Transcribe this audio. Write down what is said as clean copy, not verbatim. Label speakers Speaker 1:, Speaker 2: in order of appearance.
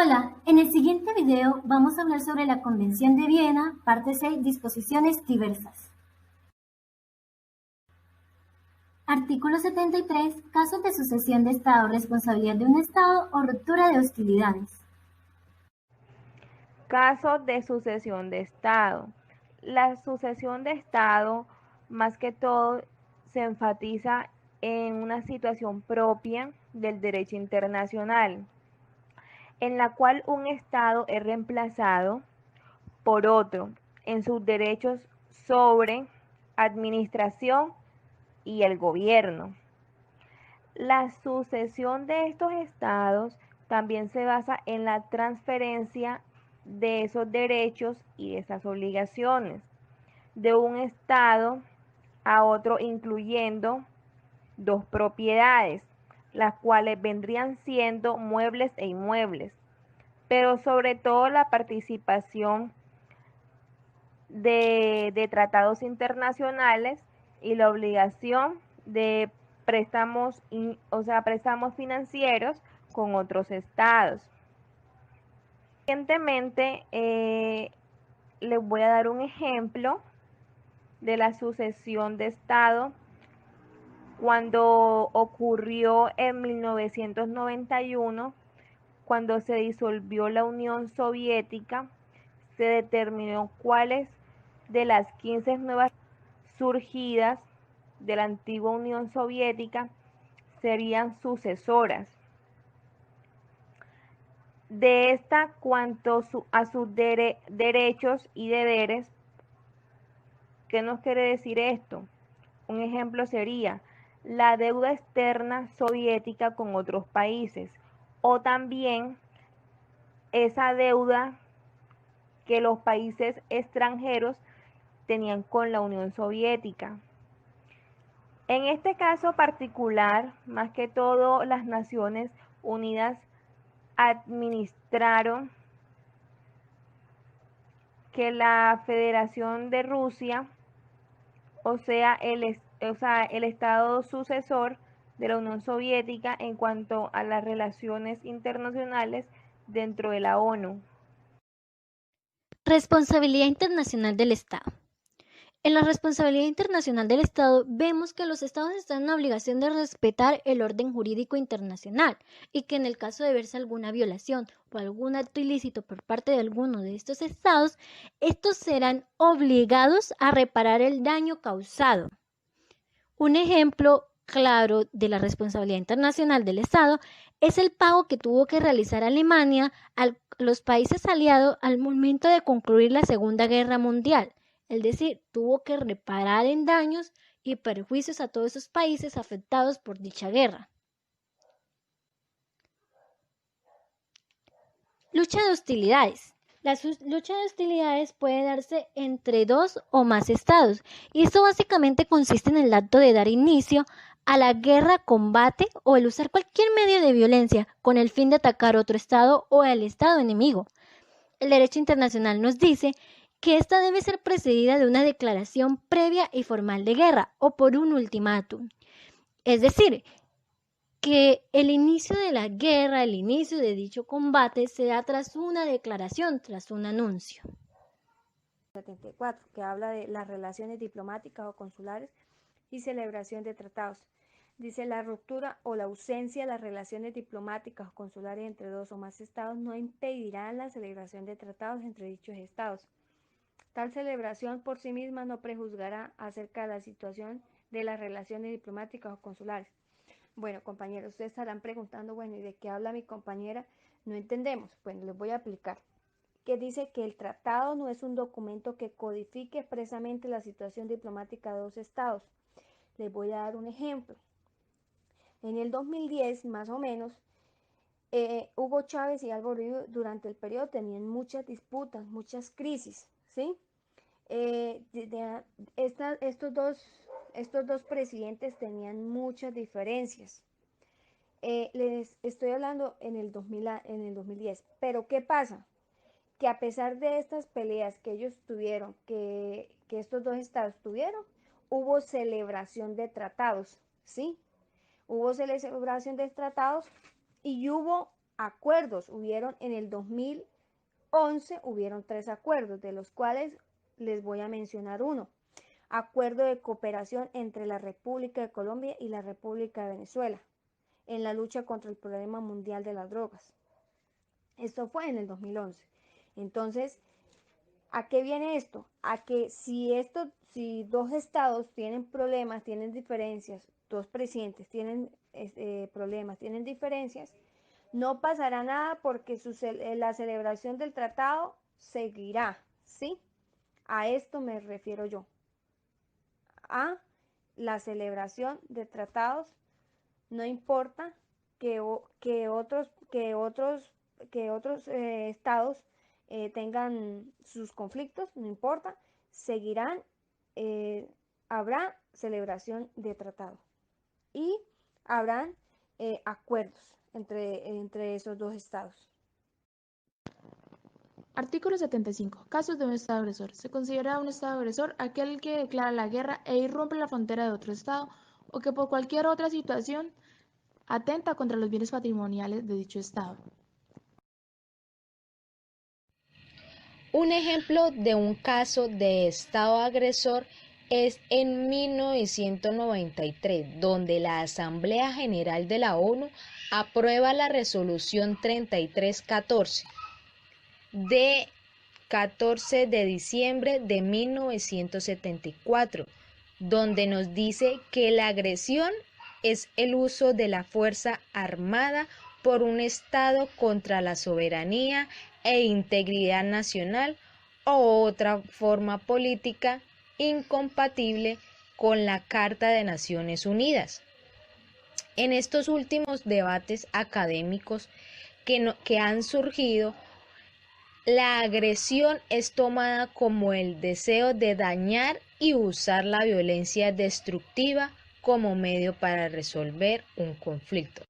Speaker 1: Hola, en el siguiente video vamos a hablar sobre la Convención de Viena, parte 6, disposiciones diversas. Artículo 73. Casos de sucesión de Estado, responsabilidad de un Estado o ruptura de hostilidades.
Speaker 2: Casos de sucesión de Estado. La sucesión de Estado, más que todo, se enfatiza en una situación propia del derecho internacional, en la cual un Estado es reemplazado por otro en sus derechos sobre administración y el gobierno. La sucesión de estos estados también se basa en la transferencia de esos derechos y de esas obligaciones de un estado a otro, incluyendo dos propiedades, las cuales vendrían siendo muebles e inmuebles, pero sobre todo la participación de tratados internacionales y la obligación de préstamos, préstamos financieros con otros estados. Recientemente les voy a dar un ejemplo de la sucesión de Estado cuando ocurrió en 1991, cuando se disolvió la Unión Soviética. Se determinó cuáles de las 15 nuevas surgidas de la antigua Unión Soviética serían sucesoras. De esta, cuanto a sus derechos y deberes, ¿qué nos quiere decir esto? Un ejemplo sería la deuda externa soviética con otros países, o también esa deuda que los países extranjeros tenían con la Unión Soviética. En este caso particular, más que todo, las Naciones Unidas administraron que la Federación de Rusia, o sea, el Estado sucesor de la Unión Soviética en cuanto a las relaciones internacionales dentro de la ONU.
Speaker 1: Responsabilidad internacional del Estado. En la responsabilidad internacional del Estado vemos que los Estados están en la obligación de respetar el orden jurídico internacional y que en el caso de verse alguna violación o algún acto ilícito por parte de alguno de estos Estados, estos serán obligados a reparar el daño causado. Un ejemplo claro de la responsabilidad internacional del Estado es el pago que tuvo que realizar Alemania a los países aliados al momento de concluir la Segunda Guerra Mundial. Es decir, tuvo que reparar en daños y perjuicios a todos esos países afectados por dicha guerra. Lucha de hostilidades. La lucha de hostilidades puede darse entre dos o más estados, y esto básicamente consiste en el acto de dar inicio a la guerra, combate o el usar cualquier medio de violencia con el fin de atacar otro estado o al estado enemigo. El derecho internacional nos dice que esta debe ser precedida de una declaración previa y formal de guerra o por un ultimátum. Es decir, que el inicio de la guerra, el inicio de dicho combate se da tras una declaración, tras un anuncio.
Speaker 3: 74, que habla de las relaciones diplomáticas o consulares y celebración de tratados. Dice, la ruptura o la ausencia de las relaciones diplomáticas o consulares entre dos o más estados no impedirán la celebración de tratados entre dichos estados. Tal celebración por sí misma no prejuzgará acerca de la situación de las relaciones diplomáticas o consulares. Bueno, compañeros, ustedes estarán preguntando, bueno, ¿y de qué habla mi compañera? No entendemos. Bueno, les voy a aplicar. Que dice que el tratado no es un documento que codifique expresamente la situación diplomática de dos estados. Les voy a dar un ejemplo. En el 2010, más o menos, Hugo Chávez y Álvaro Uribe durante el periodo tenían muchas disputas, muchas crisis, ¿sí? Estos dos presidentes tenían muchas diferencias. Les estoy hablando en el 2010, pero ¿qué pasa? Que a pesar de estas peleas que ellos tuvieron, que estos dos estados tuvieron, hubo celebración de tratados, ¿sí? Hubo celebración de tratados y hubo acuerdos. Hubieron en el 2011, hubieron 3 acuerdos, de los cuales les voy a mencionar uno. Acuerdo de cooperación entre la República de Colombia y la República de Venezuela en la lucha contra el problema mundial de las drogas. Esto fue en el 2011. Entonces, ¿a qué viene esto? A que si dos estados tienen problemas, tienen diferencias, dos presidentes tienen problemas, tienen diferencias, no pasará nada porque la celebración del tratado seguirá, ¿sí? A esto me refiero yo. A la celebración de tratados, no importa que otros estados tengan sus conflictos, no importa, seguirán, habrá celebración de tratado y habrán acuerdos entre esos dos estados.
Speaker 4: Artículo 75. Casos de un Estado agresor. Se considera un Estado agresor aquel que declara la guerra e irrumpe la frontera de otro Estado o que por cualquier otra situación atenta contra los bienes patrimoniales de dicho Estado.
Speaker 5: Un ejemplo de un caso de Estado agresor es en 1993, donde la Asamblea General de la ONU aprueba la Resolución 3314 de 14 de diciembre de 1974, donde nos dice que la agresión es el uso de la fuerza armada por un Estado contra la soberanía e integridad nacional o otra forma política incompatible con la Carta de Naciones Unidas. En estos últimos debates académicos que han surgido, la agresión es tomada como el deseo de dañar y usar la violencia destructiva como medio para resolver un conflicto.